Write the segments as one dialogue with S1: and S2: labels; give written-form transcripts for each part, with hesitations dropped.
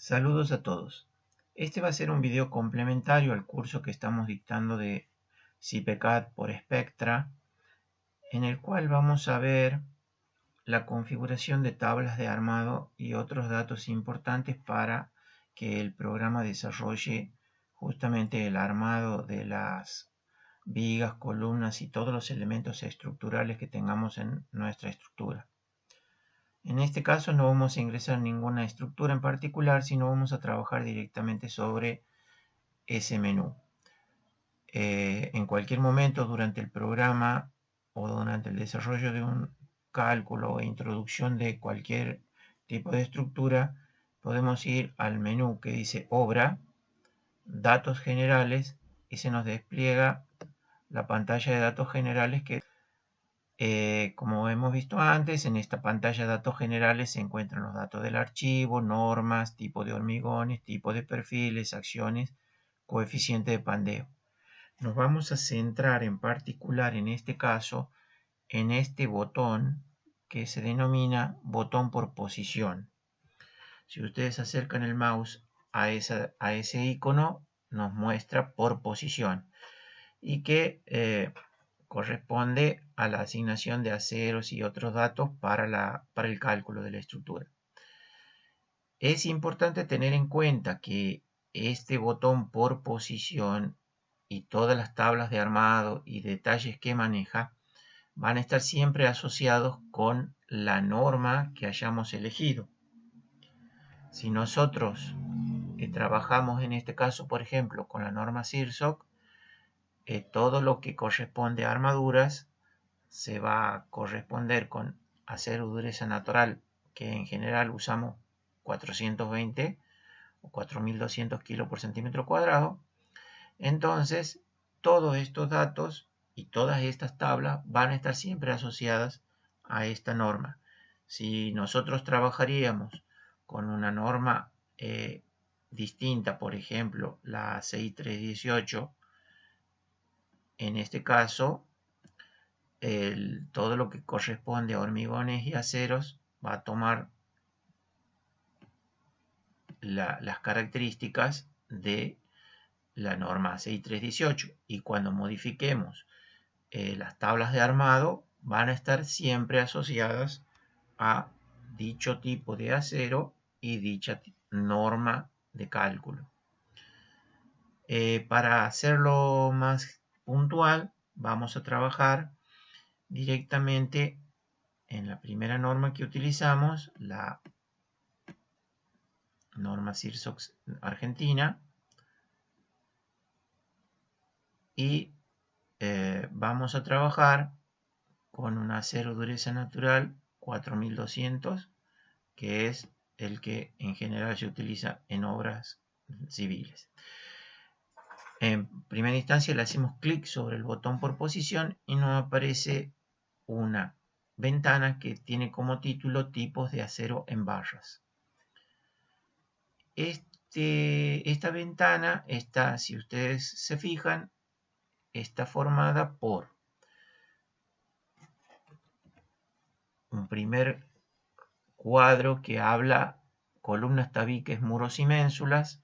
S1: Saludos a todos. Este va a ser un video complementario al curso que estamos dictando de CPCAD por Spectra, en el cual vamos a ver la configuración de tablas de armado y otros datos importantes para que el programa desarrolle justamente el armado de las vigas, columnas y todos los elementos estructurales que tengamos en nuestra estructura. En este caso no vamos a ingresar ninguna estructura en particular, sino vamos a trabajar directamente sobre ese menú. En cualquier momento durante el programa o durante el desarrollo de un cálculo o introducción de cualquier tipo de estructura, podemos ir al menú que dice Obra, Datos Generales, y se nos despliega la pantalla de datos generales que como hemos visto antes, en esta pantalla de datos generales se encuentran los datos del archivo, normas, tipo de hormigones, tipo de perfiles, acciones, coeficiente de pandeo. Nos vamos a centrar en particular en este caso en este botón que se denomina botón por posición. Si ustedes acercan el mouse a ese icono, nos muestra por posición y que corresponde a la asignación de aceros y otros datos para el cálculo de la estructura. Es importante tener en cuenta que este botón por posición y todas las tablas de armado y detalles que maneja van a estar siempre asociados con la norma que hayamos elegido. Si nosotros trabajamos en este caso, por ejemplo, con la norma CIRSOC, todo lo que corresponde a armaduras se va a corresponder con acero dureza natural, que en general usamos 420 o 4200 kilos por centímetro cuadrado. Entonces, todos estos datos y todas estas tablas van a estar siempre asociadas a esta norma. Si nosotros trabajaríamos con una norma distinta, por ejemplo, la 6318, en este caso, todo lo que corresponde a hormigones y aceros va a tomar las características de la norma 6318, y cuando modifiquemos las tablas de armado van a estar siempre asociadas a dicho tipo de acero y dicha norma de cálculo. Para hacerlo más puntual, vamos a trabajar directamente en la primera norma que utilizamos, la norma CIRSOC Argentina, y vamos a trabajar con un acero dureza natural 4200, que es el que en general se utiliza en obras civiles. En primera instancia le hacemos clic sobre el botón por posición y nos aparece una ventana que tiene como título tipos de acero en barras. Esta ventana está, si ustedes se fijan, está formada por un primer cuadro que habla columnas, tabiques, muros y ménsulas,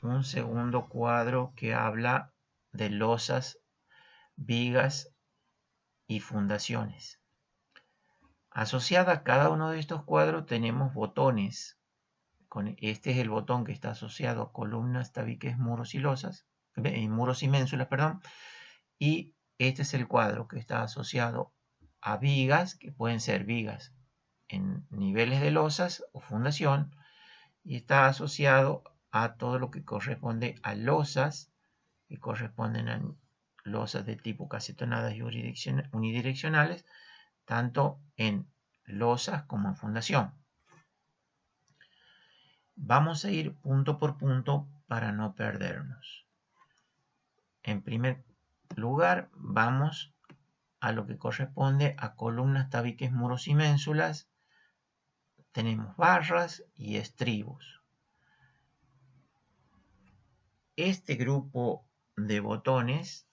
S1: un segundo cuadro que habla de losas, vigas y fundaciones. Asociada a cada uno de estos cuadros tenemos botones. Este es el botón que está asociado a columnas, tabiques, muros y losas, muros y ménsulas, perdón, y este es el cuadro que está asociado a vigas, que pueden ser vigas en niveles de losas o fundación, y está asociado a todo lo que corresponde a losas, que corresponden a losas de tipo casetonadas y unidireccionales, tanto en losas como en fundación. Vamos a ir punto por punto para no perdernos. En primer lugar, vamos a lo que corresponde a columnas, tabiques, muros y ménsulas. Tenemos barras y estribos. Este grupo de botones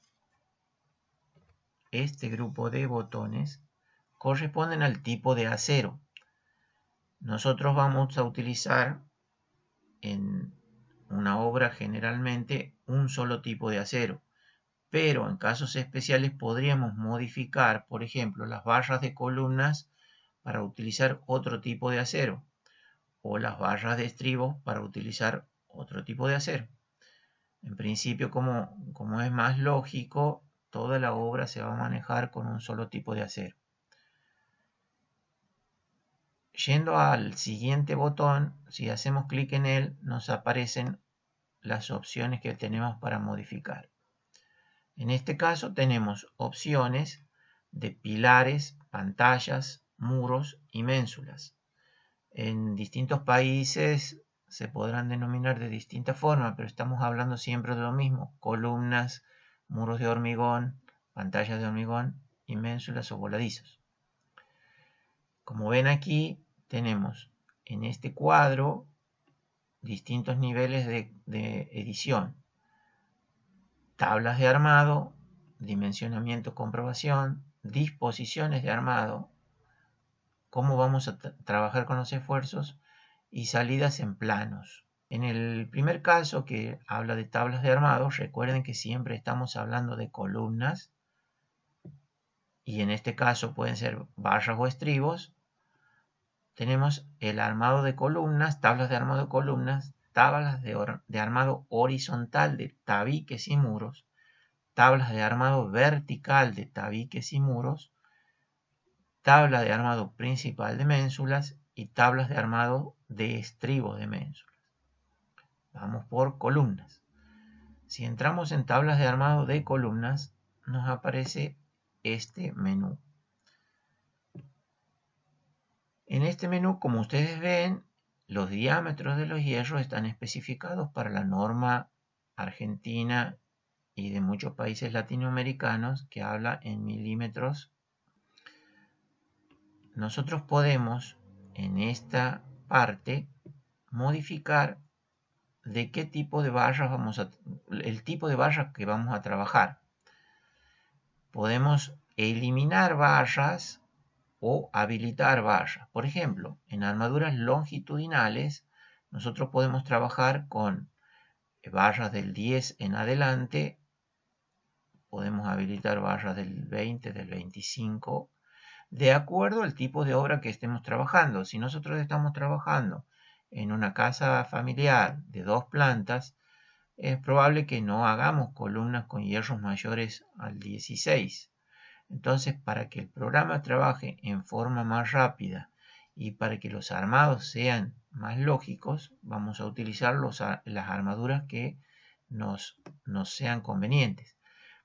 S1: corresponden al tipo de acero. Nosotros vamos a utilizar en una obra generalmente un solo tipo de acero, pero en casos especiales podríamos modificar, por ejemplo, las barras de columnas para utilizar otro tipo de acero, o las barras de estribos para utilizar otro tipo de acero. En principio, como es más lógico, toda la obra se va a manejar con un solo tipo de acero. Yendo al siguiente botón, si hacemos clic en él, nos aparecen las opciones que tenemos para modificar. En este caso tenemos opciones de pilares, pantallas, muros y ménsulas. En distintos países se podrán denominar de distinta forma, pero estamos hablando siempre de lo mismo: columnas, muros de hormigón, pantallas de hormigón y ménsulas o voladizos. Como ven aquí, tenemos en este cuadro distintos niveles de edición: tablas de armado, dimensionamiento, comprobación, disposiciones de armado, cómo vamos a trabajar con los esfuerzos y salidas en planos. En el primer caso, que habla de tablas de armado, recuerden que siempre estamos hablando de columnas, y en este caso pueden ser barras o estribos. Tenemos el armado de columnas, tablas de armado de columnas, tablas de armado horizontal de tabiques y muros, tablas de armado vertical de tabiques y muros, tabla de armado principal de ménsulas y tablas de armado de estribos de ménsulas. Vamos por columnas. Si entramos en tablas de armado de columnas, nos aparece este menú. En este menú, como ustedes ven, los diámetros de los hierros están especificados para la norma argentina y de muchos países latinoamericanos, que habla en milímetros. Nosotros podemos en esta parte modificar de qué tipo de barras el tipo de barras que vamos a trabajar. Podemos eliminar barras o habilitar barras. Por ejemplo, en armaduras longitudinales nosotros podemos trabajar con barras del 10 en adelante, podemos habilitar barras del 20, del 25, de acuerdo al tipo de obra que estemos trabajando. Si nosotros estamos trabajando en una casa familiar de 2 plantas, es probable que no hagamos columnas con hierros mayores al 16. Entonces, para que el programa trabaje en forma más rápida y para que los armados sean más lógicos, vamos a utilizar las armaduras que nos sean convenientes.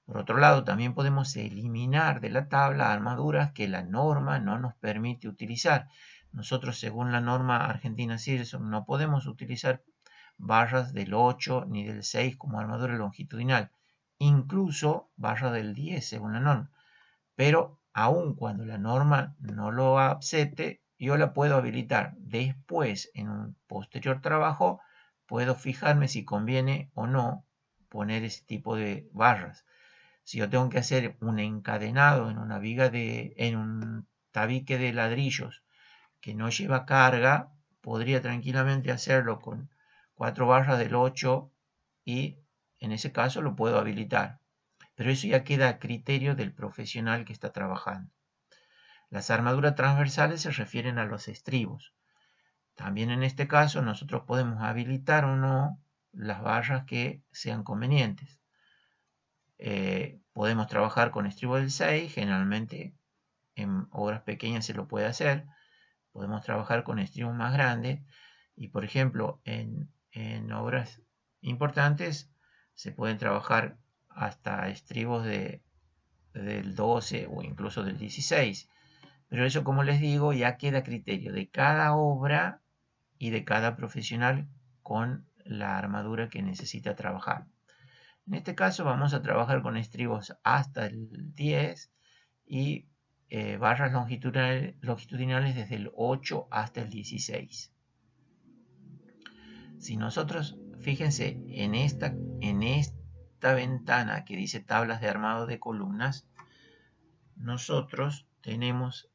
S1: Por otro lado, también podemos eliminar de la tabla armaduras que la norma no nos permite utilizar. Nosotros, según la norma argentina Silson, no podemos utilizar barras del 8 ni del 6 como armadura longitudinal, incluso barras del 10 según la norma. Pero aun cuando la norma no lo acepte, yo la puedo habilitar. Después, en un posterior trabajo, puedo fijarme si conviene o no poner ese tipo de barras. Si yo tengo que hacer un encadenado en una viga en un tabique de ladrillos que no lleva carga, podría tranquilamente hacerlo con 4 barras del 8 y en ese caso lo puedo habilitar. Pero eso ya queda a criterio del profesional que está trabajando. Las armaduras transversales se refieren a los estribos. También en este caso nosotros podemos habilitar o no las barras que sean convenientes. Podemos trabajar con estribo del 6, generalmente en obras pequeñas se lo puede hacer. Podemos trabajar con estribos más grandes y, por ejemplo, en obras importantes se pueden trabajar hasta estribos del 12 o incluso del 16. Pero eso, como les digo, ya queda a criterio de cada obra y de cada profesional con la armadura que necesita trabajar. En este caso vamos a trabajar con estribos hasta el 10 y barras longitudinales desde el 8 hasta el 16. Si nosotros, fíjense, en esta ventana que dice tablas de armado de columnas, nosotros tenemos,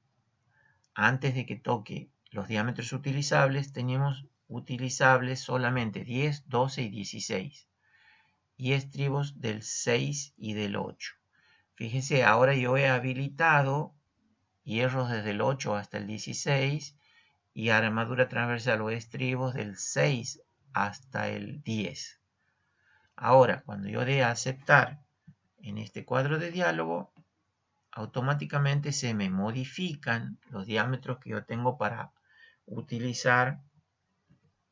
S1: antes de que toque los diámetros utilizables, tenemos utilizables solamente 10, 12 y 16. Y estribos del 6 y del 8. Fíjese, ahora yo he habilitado hierros desde el 8 hasta el 16 y armadura transversal o estribos del 6 hasta el 10. Ahora, cuando yo dé a aceptar en este cuadro de diálogo, automáticamente se me modifican los diámetros que yo tengo para utilizar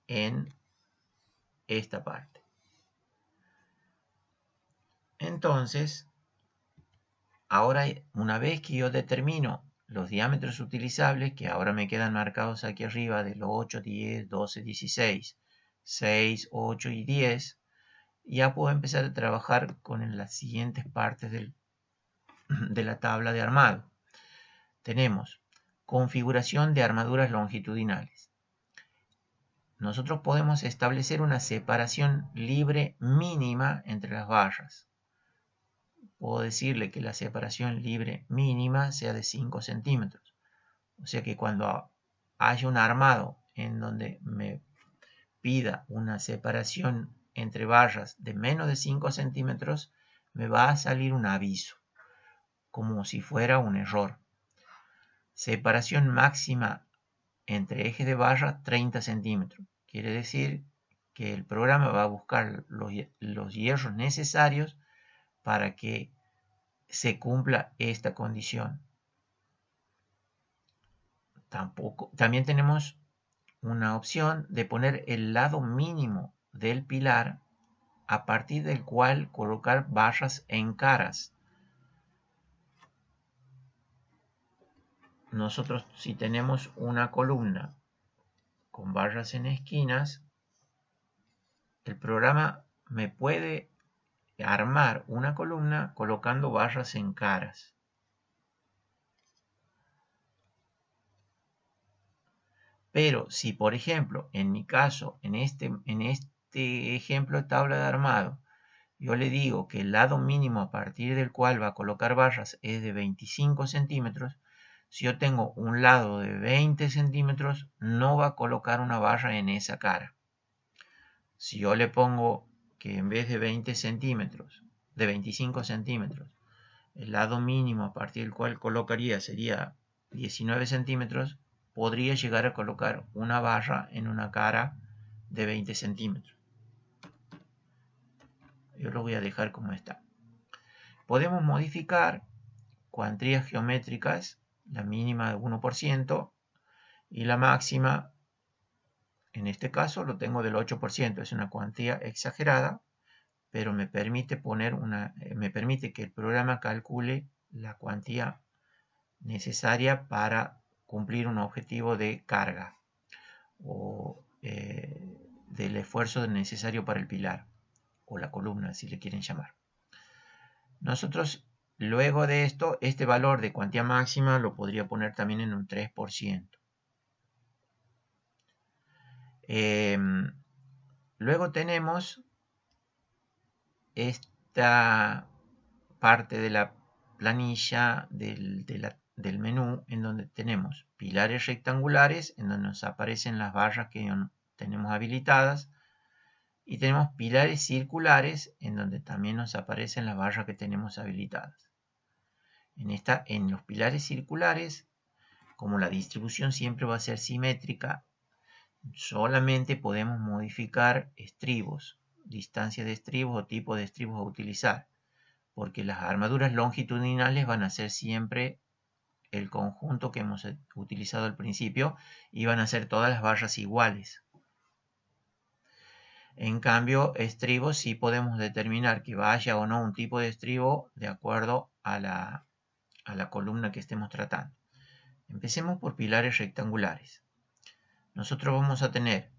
S1: en esta parte. Entonces, ahora una vez que yo determino los diámetros utilizables, que ahora me quedan marcados aquí arriba de los 8, 10, 12, 16, 6, 8 y 10, ya puedo empezar a trabajar con las siguientes partes de la tabla de armado. Tenemos configuración de armaduras longitudinales. Nosotros podemos establecer una separación libre mínima entre las barras. Puedo decirle que la separación libre mínima sea de 5 centímetros. O sea que cuando haya un armado en donde me pida una separación entre barras de menos de 5 centímetros, me va a salir un aviso, como si fuera un error. Separación máxima entre ejes de barra 30 centímetros. Quiere decir que el programa va a buscar los hierros necesarios para que se cumpla esta condición. También tenemos una opción de poner el lado mínimo del pilar a partir del cual colocar barras en caras. Nosotros, si tenemos una columna con barras en esquinas, el programa me puede armar una columna colocando barras en caras. Pero si, por ejemplo, en mi caso, en este ejemplo de tabla de armado, yo le digo que el lado mínimo a partir del cual va a colocar barras es de 25 centímetros, si yo tengo un lado de 20 centímetros, no va a colocar una barra en esa cara. Si yo le pongo que en vez de 20 centímetros, de 25 centímetros, el lado mínimo a partir del cual colocaría sería 19 centímetros, podría llegar a colocar una barra en una cara de 20 centímetros. Yo lo voy a dejar como está. Podemos modificar cuantías geométricas, la mínima de 1% y la máxima, en este caso lo tengo del 8%, es una cuantía exagerada, pero me permite que el programa calcule la cuantía necesaria para cumplir un objetivo de carga o del esfuerzo necesario para el pilar o la columna, si le quieren llamar. Nosotros, luego de esto, este valor de cuantía máxima lo podría poner también en un 3%. Luego tenemos esta parte de la planilla del menú en donde tenemos pilares rectangulares, en donde nos aparecen las barras que tenemos habilitadas, y tenemos pilares circulares, en donde también nos aparecen las barras que tenemos habilitadas. En los pilares circulares, como la distribución siempre va a ser simétrica, solamente podemos modificar estribos, distancia de estribos o tipo de estribos a utilizar, porque las armaduras longitudinales van a ser siempre el conjunto que hemos utilizado al principio y van a ser todas las barras iguales. En cambio, estribos sí podemos determinar que vaya o no un tipo de estribo de acuerdo a la columna que estemos tratando. Empecemos por pilares rectangulares. Nosotros vamos a tener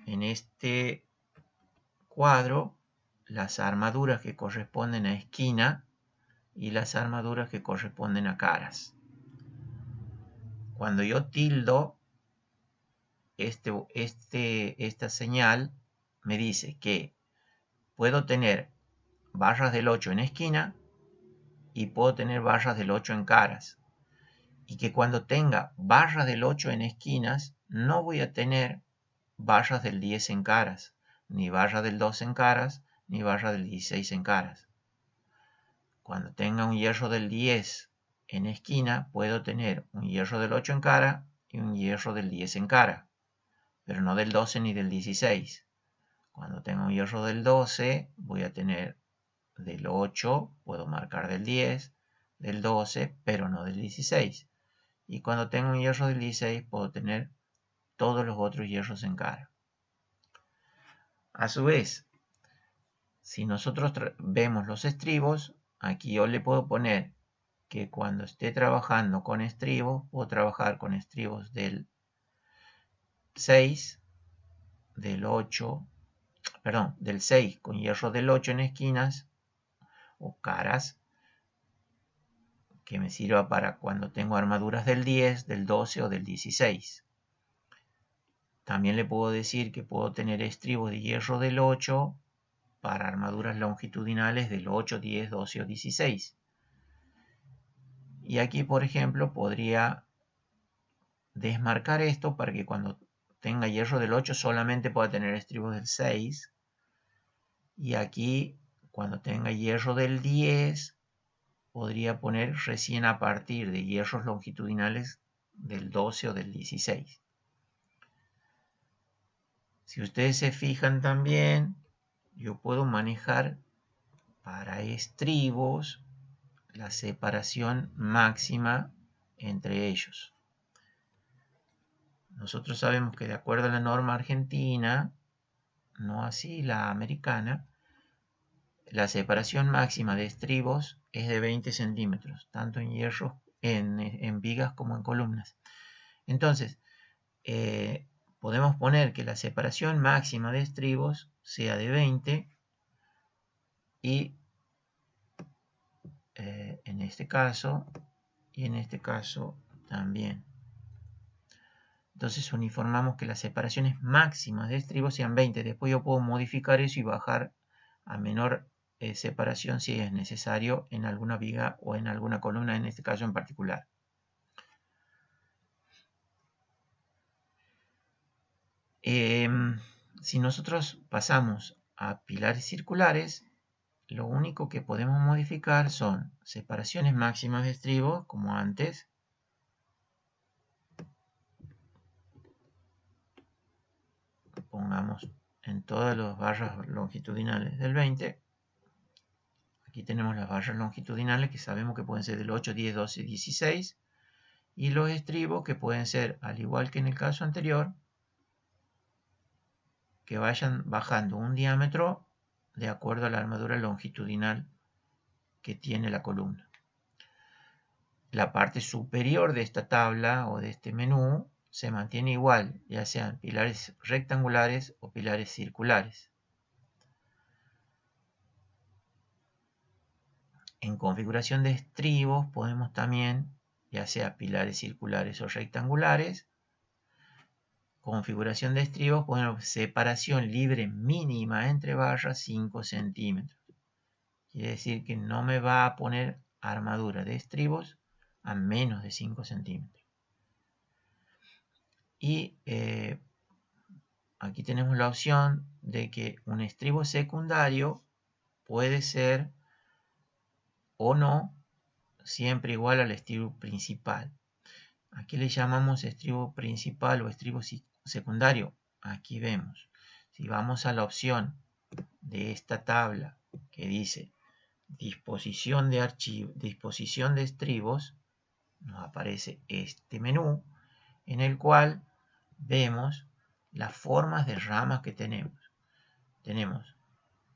S1: en este cuadro las armaduras que corresponden a esquina y las armaduras que corresponden a caras. Cuando yo tildo esta señal, me dice que puedo tener barras del 8 en esquina y puedo tener barras del 8 en caras. Y que cuando tenga barras del 8 en esquinas, no voy a tener barras del 10 en caras, ni barra del 2 en caras, ni barra del 16 en caras. Cuando tenga un hierro del 10 en esquina, puedo tener un hierro del 8 en cara y un hierro del 10 en cara, pero no del 12 ni del 16. Cuando tenga un hierro del 12, voy a tener del 8, puedo marcar del 10, del 12, pero no del 16. Y cuando tenga un hierro del 16, puedo tener todos los otros hierros en cara. A su vez, si nosotros vemos los estribos, aquí yo le puedo poner que cuando esté trabajando con estribos, puedo trabajar con estribos del 6, del 8, perdón, del 6 con hierro del 8 en esquinas o caras, que me sirva para cuando tengo armaduras del 10, del 12 o del 16. También le puedo decir que puedo tener estribos de hierro del 8 para armaduras longitudinales del 8, 10, 12 o 16. Y aquí, por ejemplo, podría desmarcar esto para que cuando tenga hierro del 8 solamente pueda tener estribos del 6. Y aquí, cuando tenga hierro del 10, podría poner recién a partir de hierros longitudinales del 12 o del 16. Si ustedes se fijan también, yo puedo manejar para estribos la separación máxima entre ellos. Nosotros sabemos que de acuerdo a la norma argentina, no así la americana, la separación máxima de estribos es de 20 centímetros, tanto en hierros, en vigas como en columnas. Entonces, podemos poner que la separación máxima de estribos sea de 20 y en este caso y en este caso también. Entonces uniformamos que las separaciones máximas de estribos sean 20. Después yo puedo modificar eso y bajar a menor separación si es necesario en alguna viga o en alguna columna, en este caso en particular. Si nosotros pasamos a pilares circulares, lo único que podemos modificar son separaciones máximas de estribos, como antes. Pongamos en todas las barras longitudinales del 20. Aquí tenemos las barras longitudinales que sabemos que pueden ser del 8, 10, 12, 16. Y los estribos que pueden ser, al igual que en el caso anterior, que vayan bajando un diámetro de acuerdo a la armadura longitudinal que tiene la columna. La parte superior de esta tabla o de este menú se mantiene igual, ya sean pilares rectangulares o pilares circulares. En configuración de estribos podemos también, ya sea pilares circulares o rectangulares, configuración de estribos, podemos separación libre mínima entre barras 5 centímetros. Quiere decir que no me va a poner armadura de estribos a menos de 5 centímetros. Y aquí tenemos la opción de que un estribo secundario puede ser o no siempre igual al estribo principal. Aquí le llamamos estribo principal o estribo secundario. Aquí vemos. Si vamos a la opción de esta tabla que dice disposición de archivo, disposición de estribos, nos aparece este menú en el cual vemos las formas de ramas que tenemos. Tenemos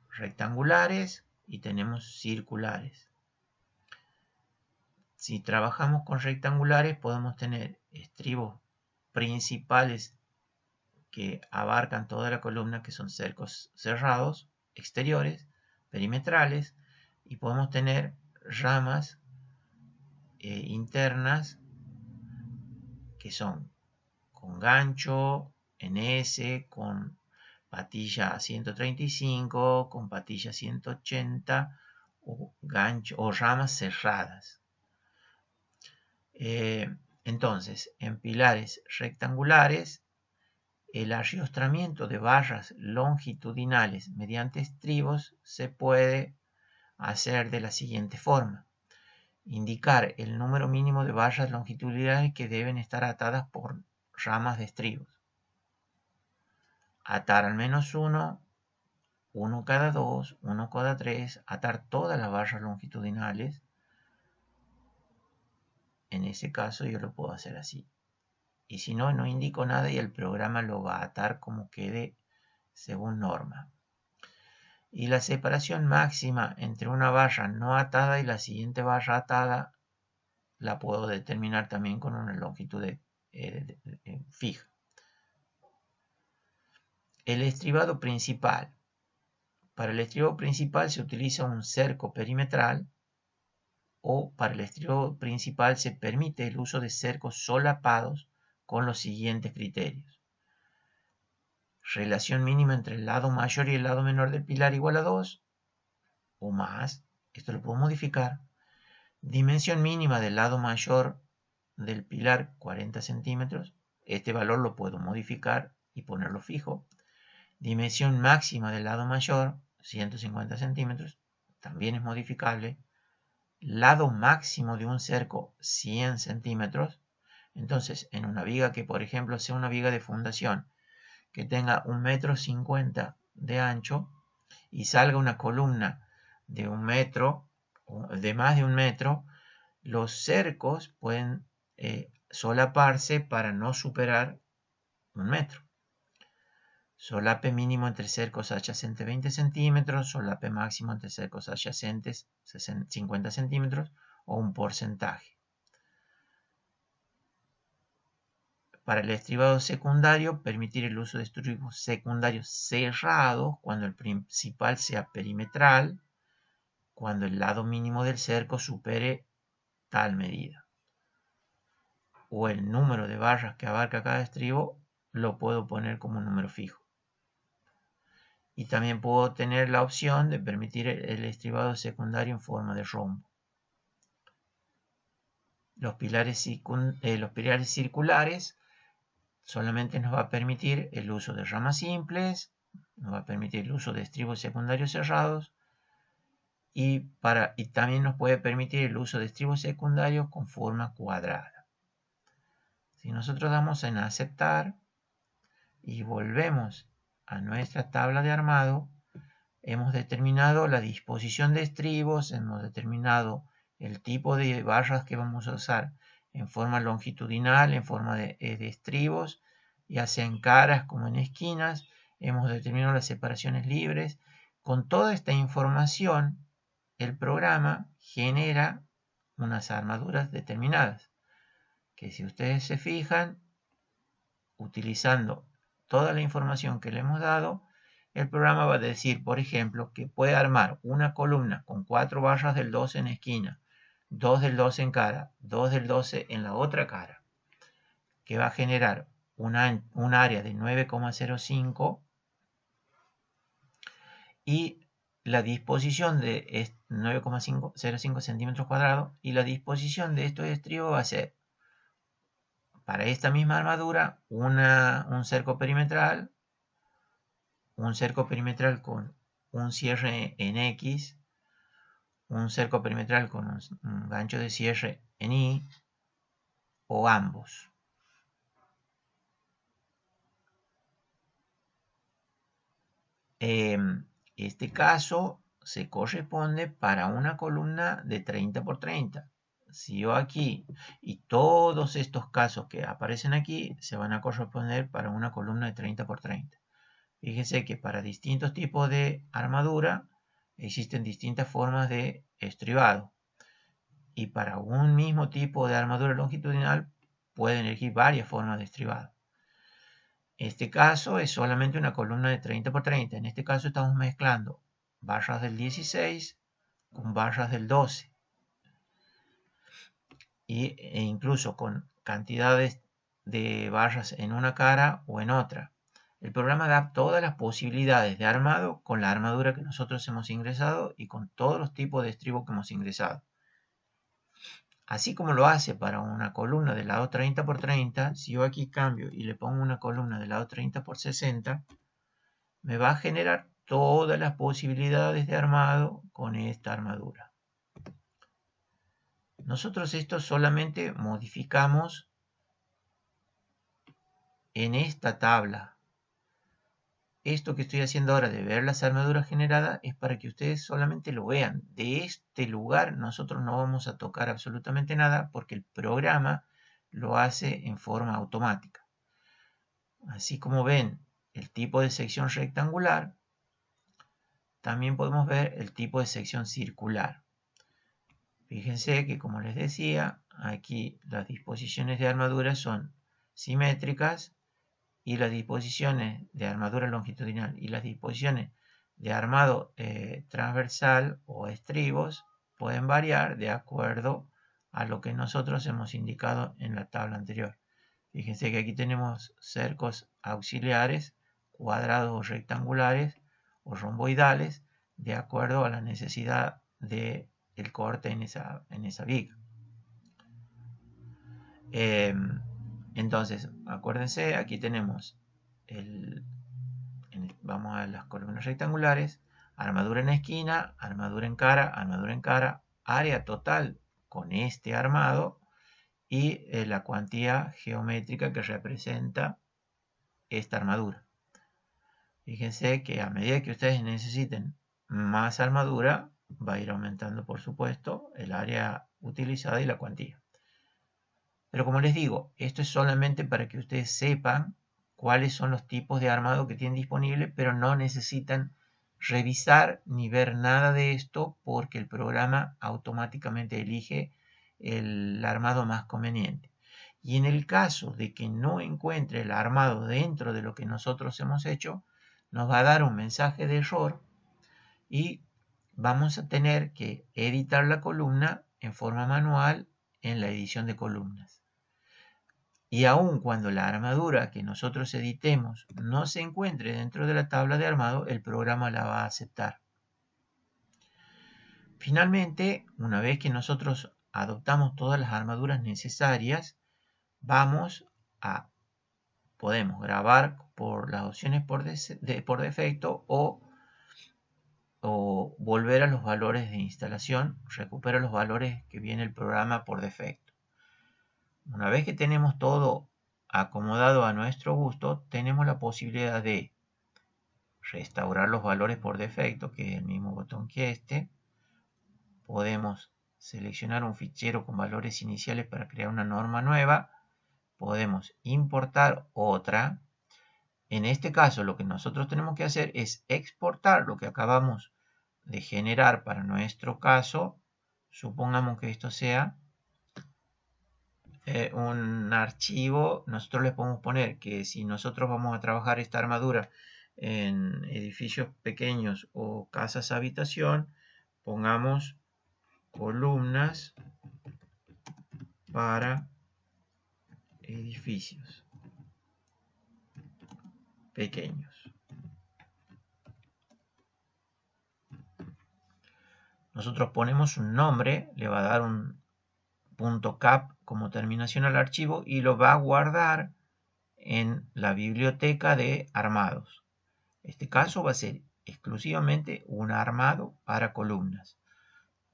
S1: rectangulares y tenemos circulares. Si trabajamos con rectangulares podemos tener estribos principales que abarcan toda la columna, que son cercos cerrados, exteriores, perimetrales, y podemos tener ramas internas que son con gancho en S, con patilla 135, con patilla 180 o gancho o ramas cerradas. Entonces, en pilares rectangulares, El arriostramiento de barras longitudinales mediante estribos se puede hacer de la siguiente forma. Indicar el número mínimo de barras longitudinales que deben estar atadas por ramas de estribos. Atar al menos uno cada 2, 1 cada 3, atar todas las barras longitudinales. En ese caso yo lo puedo hacer así. Y si no, no indico nada y el programa lo va a atar como quede según norma. Y la separación máxima entre una barra no atada y la siguiente barra atada la puedo determinar también con una longitud fija. El estribado principal. Para el estribado principal se utiliza un cerco perimetral, o para el estribado principal se permite el uso de cercos solapados con los siguientes criterios. Relación mínima entre el lado mayor y el lado menor del pilar igual a 2 o más. Esto lo puedo modificar. Dimensión mínima del lado mayor del pilar 40 centímetros. Este valor lo puedo modificar y ponerlo fijo. Dimensión máxima del lado mayor 150 centímetros. También es modificable. Lado máximo de un cerco 100 centímetros. Entonces, en una viga que, por ejemplo, sea una viga de fundación que tenga 1,50 m de ancho y salga una columna de 1 metro, o de más de 1 metro, los cercos pueden solaparse para no superar 1 metro. Solape mínimo entre cercos adyacentes 20 centímetros, solape máximo entre cercos adyacentes 50 centímetros o un porcentaje. Para el estribado secundario, permitir el uso de estribos secundarios cerrados cuando el principal sea perimetral, cuando el lado mínimo del cerco supere tal medida. O el número de barras que abarca cada estribo lo puedo poner como un número fijo. Y también puedo tener la opción de permitir el estribado secundario en forma de rombo. Los pilares circulares solamente nos va a permitir el uso de ramas simples, nos va a permitir el uso de estribos secundarios cerrados y también nos puede permitir el uso de estribos secundarios con forma cuadrada. Si nosotros damos en aceptar y volvemos a nuestra tabla de armado, hemos determinado la disposición de estribos, hemos determinado el tipo de barras que vamos a usar en forma longitudinal, en forma de estribos, ya sea en caras como en esquinas, hemos determinado las separaciones libres. Con toda esta información, el programa genera unas armaduras determinadas, que si ustedes se fijan, utilizando toda la información que le hemos dado, el programa va a decir, por ejemplo, que puede armar una columna con 4 barras del 12 en esquina, 2 del 12 en cara, 2 del 12 en la otra cara, que va a generar un área de 9,05 y la disposición de 9,05 centímetros cuadrados, y la disposición de estos estribos va a ser, para esta misma armadura, un cerco perimetral con un cierre en X, un cerco perimetral con un gancho de cierre en Y, o ambos. Este caso se corresponde para una columna de 30 por 30. Si yo aquí, y todos estos casos que aparecen aquí, se van a corresponder para una columna de 30 por 30. Fíjense que para distintos tipos de armadura existen distintas formas de estribado. Y para un mismo tipo de armadura longitudinal pueden elegir varias formas de estribado. Este caso es solamente una columna de 30 por 30. En este caso estamos mezclando barras del 16 con barras del 12. E incluso con cantidades de barras en una cara o en otra. El programa da todas las posibilidades de armado con la armadura que nosotros hemos ingresado y con todos los tipos de estribo que hemos ingresado. así como lo hace para una columna de lado 30 por 30, si yo aquí cambio y le pongo una columna de lado 30 por 60, me va a generar todas las posibilidades de armado con esta armadura. Nosotros esto solamente modificamos en esta tabla. Esto que estoy haciendo ahora de ver las armaduras generadas es para que ustedes solamente lo vean. De este lugar nosotros no vamos a tocar absolutamente nada porque el programa lo hace en forma automática. Así como ven el tipo de sección rectangular, también podemos ver el tipo de sección circular. Fíjense que, como les decía, aquí las disposiciones de armadura son simétricas y las disposiciones de armadura longitudinal y las disposiciones de armado transversal o estribos pueden variar de acuerdo a lo que nosotros hemos indicado en la tabla anterior. Fíjense que aquí tenemos cercos auxiliares, cuadrados o rectangulares o romboidales, de acuerdo a la necesidad del corte en esa viga. Entonces, acuérdense, aquí tenemos vamos a las columnas rectangulares, armadura en esquina, armadura en cara, área total con este armado y la cuantía geométrica que representa esta armadura. Fíjense que a medida que ustedes necesiten más armadura, va a ir aumentando, por supuesto, el área utilizada y la cuantía. Pero como les digo, esto es solamente para que ustedes sepan cuáles son los tipos de armado que tienen disponible, pero no necesitan revisar ni ver nada de esto porque el programa automáticamente elige el armado más conveniente. Y en el caso de que no encuentre el armado dentro de lo que nosotros hemos hecho, nos va a dar un mensaje de error y vamos a tener que editar la columna en forma manual en la edición de columnas. Y aun cuando la armadura que nosotros editemos no se encuentre dentro de la tabla de armado, el programa la va a aceptar. Finalmente, una vez que nosotros adoptamos todas las armaduras necesarias, podemos grabar por las opciones por defecto o volver a los valores de instalación, recupera los valores que viene el programa por defecto. Una vez que tenemos todo acomodado a nuestro gusto, tenemos la posibilidad de restaurar los valores por defecto, que es el mismo botón que este. Podemos seleccionar un fichero con valores iniciales para crear una norma nueva. Podemos importar otra. En este caso, lo que nosotros tenemos que hacer es exportar lo que acabamos de generar para nuestro caso. Supongamos que esto sea un archivo. Nosotros le podemos poner que si nosotros vamos a trabajar esta armadura en edificios pequeños o casas habitación, pongamos columnas para edificios pequeños. Nosotros ponemos un nombre, le va a dar un .cap como terminación al archivo y lo va a guardar en la biblioteca de armados. Este caso va a ser exclusivamente un armado para columnas.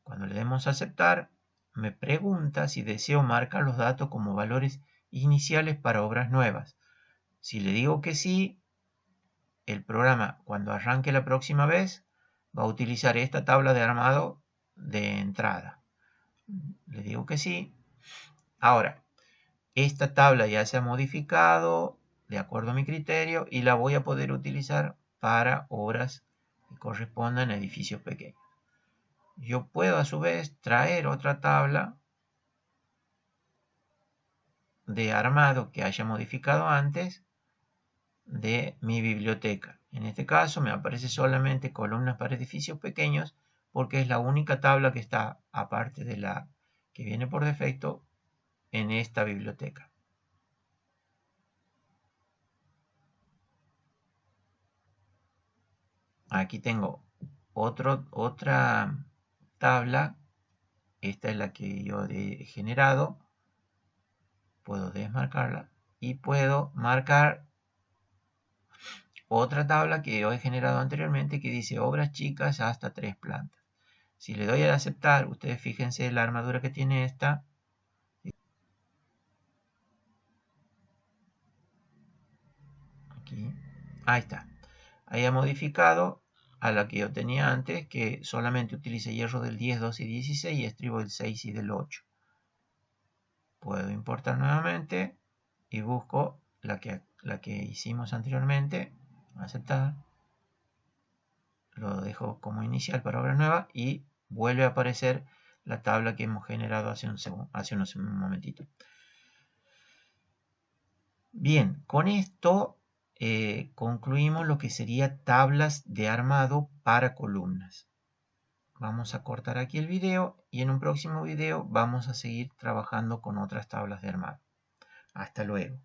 S1: Cuando le demos a aceptar, me pregunta si deseo marcar los datos como valores iniciales para obras nuevas. Si le digo que sí, el programa, cuando arranque la próxima vez, va a utilizar esta tabla de armado de entrada. Le digo que sí. Ahora, esta tabla ya se ha modificado de acuerdo a mi criterio y la voy a poder utilizar para obras que correspondan a edificios pequeños. Yo puedo a su vez traer otra tabla de armado que haya modificado antes de mi biblioteca. En este caso me aparece solamente columnas para edificios pequeños porque es la única tabla que está, aparte de la que viene por defecto, en esta biblioteca. Aquí tengo otra tabla Esta es la que yo he generado. Puedo desmarcarla y puedo marcar otra tabla que yo he generado anteriormente que dice obras chicas hasta 3 plantas. Si le doy a aceptar, ustedes fíjense la armadura que tiene esta. Aquí. Ahí está. Ahí ha modificado a la que yo tenía antes, que solamente utilice hierro del 10, 12 y 16 y estribo del 6 y del 8. Puedo importar nuevamente y busco la que hicimos anteriormente. Aceptar. Lo dejo como inicial para obra nueva y vuelve a aparecer la tabla que hemos generado hace un momentito. Bien, con esto concluimos lo que sería tablas de armado para columnas. Vamos a cortar aquí el video y en un próximo video vamos a seguir trabajando con otras tablas de armado. Hasta luego.